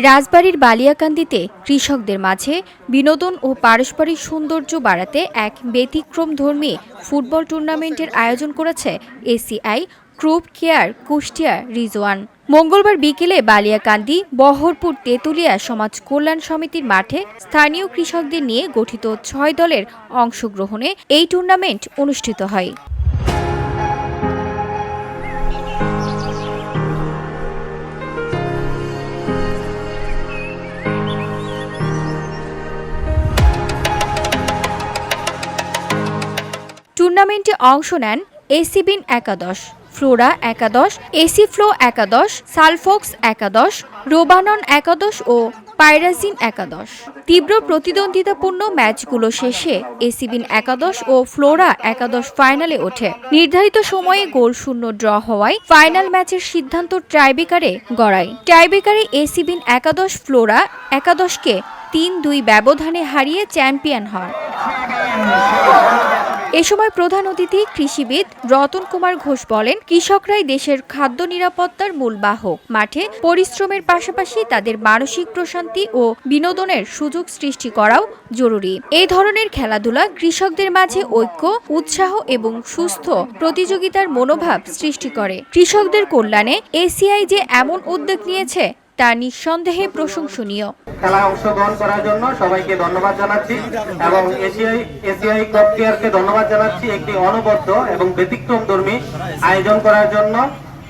রাজবাড়ীর বালিয়াকান্দিতে কৃষকদের মাঝে বিনোদন ও পারস্পরিক সৌন্দর্য বাড়াতে এক ব্যতিক্রমধর্মী ফুটবল টুর্নামেন্টের আয়োজন করেছে এসিআই ক্রুপ কেয়ার কুষ্টিয়া রিজওয়ান। মঙ্গলবার বিকেলে বালিয়াকান্দি বহরপুর তেঁতুলিয়া সমাজ কল্যাণ সমিতির মাঠে স্থানীয় কৃষকদের নিয়ে গঠিত ৬ দলের অংশগ্রহণে এই টুর্নামেন্ট অনুষ্ঠিত হয়। টুর্নামেন্টে অংশ নেন এসিবিন একাদশ, ফ্লোরা একাদশ, এসিফ্লো একাদশ, সালফক্স একাদশ, রোবানন একাদশ ও পাইরাজিন একাদশ। তীব্র প্রতিদ্বন্দ্বিতাপূর্ণ ম্যাচগুলো শেষে এসিবিন একাদশ ও ফ্লোরা একাদশ ফাইনালে ওঠে। নির্ধারিত সময়ে গোলশূন্য ড্র হওয়ায় ফাইনাল ম্যাচের সিদ্ধান্ত টাইব্রেকারে গড়ায়। টাইব্রেকারে এসিবিন একাদশ ফ্লোরা একাদশকে ৩-২ ব্যবধানে হারিয়ে চ্যাম্পিয়ন হয়। এ সময় প্রধান অতিথি কৃষিবিদ রতন কুমার ঘোষ বলেন, কৃষকরাই দেশের খাদ্য নিরাপত্তার মূল বাহক। মাঠে পরিশ্রমের পাশাপাশি তাদের মানসিক প্রশান্তি ও বিনোদনের সুযোগ সৃষ্টি করাও জরুরি। এই ধরনের খেলাধুলা কৃষকদের মাঝে ঐক্য, উৎসাহ এবং সুস্থ প্রতিযোগিতার মনোভাব সৃষ্টি করে। কৃষকদের কল্যাণে এসিআই যে এমন উদ্যোগ নিয়েছে তা নিঃসন্দেহে প্রশংসনীয়। খেলায় অংশগ্রহণ করার জন্য সবাইকে ধন্যবাদ জানাচ্ছি এবং এসিআই ক্রপ কেয়ারকে ধন্যবাদ জানাচ্ছি একটি অনবদ্য এবং ব্যতিক্রমধর্মী আয়োজন করার জন্য।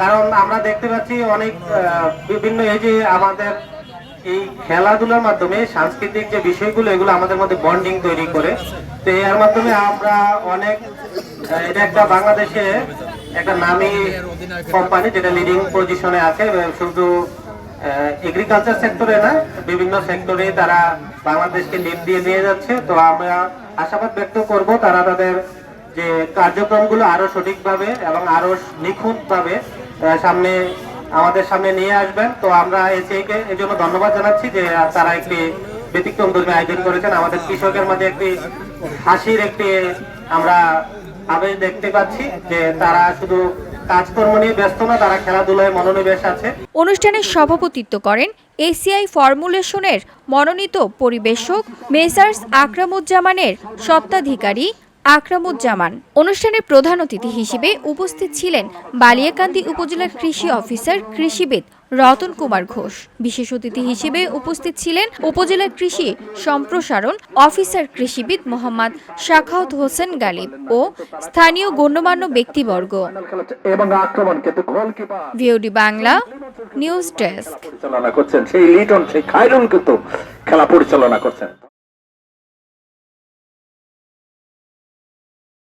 কারণ আমরা দেখতে পাচ্ছি অনেক বিভিন্ন এই যে আমাদের এই খেলাধুলার মাধ্যমে সাংস্কৃতিক যে বিষয়গুলো এগুলো আমাদের মধ্যে বন্ডিং তৈরি করে। তো এর মাধ্যমে আমরা অনেক এটা একটা বাংলাদেশে একটা নামী কোম্পানি যেটা লিডিং পজিশনে আছে, শুধু এগ্রিকালচার সেক্টরে না বিভিন্ন সেক্টরে তারা বাংলাদেশকে লিড দিয়ে নিয়ে যাচ্ছে। তো আমরা আশাবাদ ব্যক্ত করব তারা তাদের যে কার্যক্রমগুলো আরো সঠিকভাবে এবং আরো নিখুঁতভাবে আমাদের সামনে নিয়ে আসবেন। তো আমরা এসিআইকে এই জন্য ধন্যবাদ জানাচ্ছি যে তারা একটি ব্যতিক্রমধর্মী আয়োজন করেছেন। আমাদের কৃষকের মাঝে একটি হাসির একটি আমরা আবেশ দেখতে পাচ্ছি যে তারা শুধু কাজকর্ম নিয়ে ব্যস্ত না, তারা খেলাধুলায় মনোনিবেশ আছে। অনুষ্ঠানে সভাপতিত্ব করেন এসিআই ফর্মুলেশনের মনোনীত পরিবেশক মেসার্স আকরামুজ্জামানের স্বত্বাধিকারী আকরামুজ্জামান। অনুষ্ঠানের প্রধান অতিথি হিসেবে উপস্থিত ছিলেন বালিয়াকান্দি উপজেলার কৃষি অফিসার কৃষিবিদ রতন কুমার ঘোষ। বিশেষ অতিথি হিসেবে উপস্থিত ছিলেন উপজেলার কৃষি সম্প্রসারণ অফিসার কৃষিবিদ মোহাম্মদ শাখাওয়াত হোসেন গালিব ও স্থানীয় গণ্যমান্য ব্যক্তিবর্গ। VOD Bangla news desk. সেই লিটন সেই খায়রুল কিন্তু খেলা পরিচালনা করছেন।